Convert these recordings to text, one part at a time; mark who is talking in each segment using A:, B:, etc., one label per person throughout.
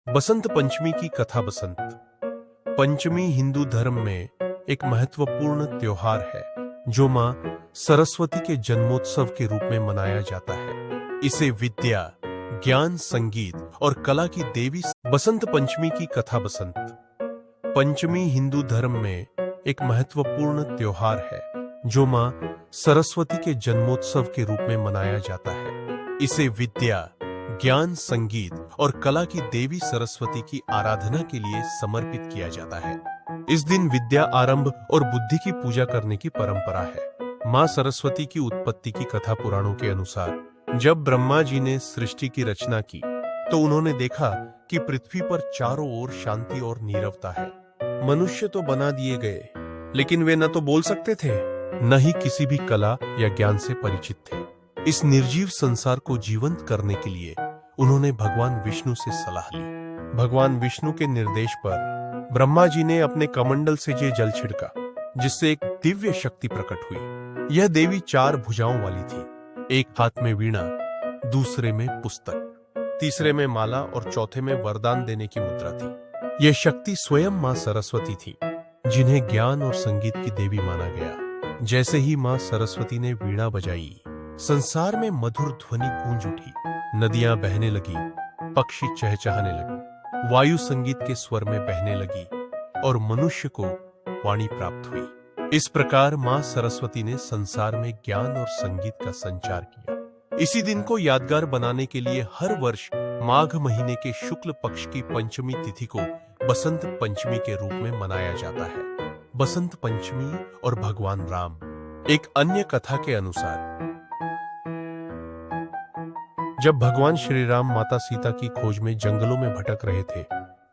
A: बसंत पंचमी की कथा। बसंत पंचमी हिंदू धर्म में एक महत्वपूर्ण त्योहार है जो मां सरस्वती के जन्मोत्सव के रूप में मनाया जाता है। इसे विद्या, ज्ञान, संगीत और कला की देवी। बसंत पंचमी की कथा। बसंत पंचमी हिंदू धर्म में एक महत्वपूर्ण त्योहार है जो मां सरस्वती के जन्मोत्सव के रूप में मनाया जाता है। इसे विद्या, ज्ञान, संगीत और कला की देवी सरस्वती की आराधना के लिए समर्पित किया जाता है। इस दिन विद्या आरंभ और बुद्धि की पूजा करने की परंपरा है। मां सरस्वती की उत्पत्ति की कथा पुराणों के अनुसार जब ब्रह्मा जी ने सृष्टि की रचना की तो उन्होंने देखा कि पृथ्वी पर चारों ओर शांति और नीरवता है। मनुष्य तो बना दिए गए, लेकिन वे न तो बोल सकते थे, न ही किसी भी कला या ज्ञान से परिचित थे। इस निर्जीव संसार को जीवंत करने के लिए उन्होंने भगवान विष्णु से सलाह ली। भगवान विष्णु के निर्देश पर ब्रह्मा जी ने अपने कमंडल से ये जल छिड़का, जिससे एक दिव्य शक्ति प्रकट हुई। यह देवी 4 भुजाओं वाली थी। एक हाथ में वीणा, दूसरे में पुस्तक, तीसरे में माला और चौथे में वरदान देने की मुद्रा थी। यह शक्ति स्वयं मां सरस्वती थी, जिन्हें ज्ञान और संगीत की देवी माना गया। जैसे ही मां सरस्वती ने वीणा बजाई, संसार में मधुर ध्वनि गूंज उठी। नदियां बहने लगी, पक्षी चहचहाने लगे, वायु संगीत के स्वर में बहने लगी और मनुष्य को वाणी प्राप्त हुई। इस प्रकार मां सरस्वती ने संसार में ज्ञान और संगीत का संचार किया। इसी दिन को यादगार बनाने के लिए हर वर्ष माघ महीने के शुक्ल पक्ष की पंचमी तिथि को बसंत पंचमी के रूप में मनाया जाता है। बसंत पंचमी और भगवान राम। एक अन्य कथा के अनुसार जब भगवान श्री राम माता सीता की खोज में जंगलों में भटक रहे थे,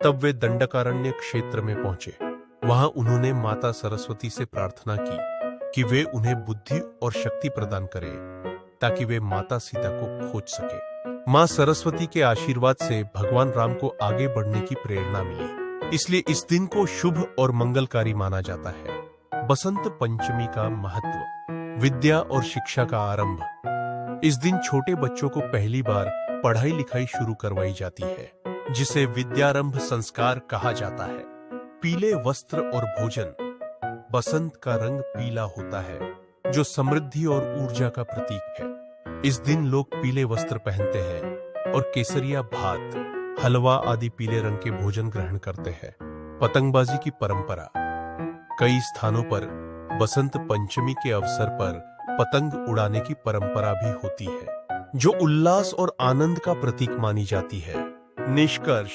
A: तब वे दंडकारण्य क्षेत्र में पहुंचे। वहां उन्होंने माता सरस्वती से प्रार्थना की कि वे उन्हें बुद्धि और शक्ति प्रदान करें, ताकि वे माता सीता को खोज सके। मां सरस्वती के आशीर्वाद से भगवान राम को आगे बढ़ने की प्रेरणा मिली, इसलिए इस दिन को शुभ और मंगलकारी माना जाता है। बसंत पंचमी का महत्व। विद्या और शिक्षा का आरंभ। इस दिन छोटे बच्चों को पहली बार पढ़ाई लिखाई शुरू करवाई जाती है, जिसे विद्यारंभ संस्कार कहा जाता है। पीले वस्त्र और भोजन। बसंत का रंग पीला होता है, जो समृद्धि और ऊर्जा का प्रतीक है। इस दिन लोग पीले वस्त्र पहनते हैं और केसरिया भात, हलवा आदि पीले रंग के भोजन ग्रहण करते हैं। पतंगबाजी की परंपरा। कई स्थानों पर बसंत पंचमी के अवसर पर पतंग उड़ाने की परंपरा भी होती है, जो उल्लास और आनंद का प्रतीक मानी जाती है। निष्कर्ष।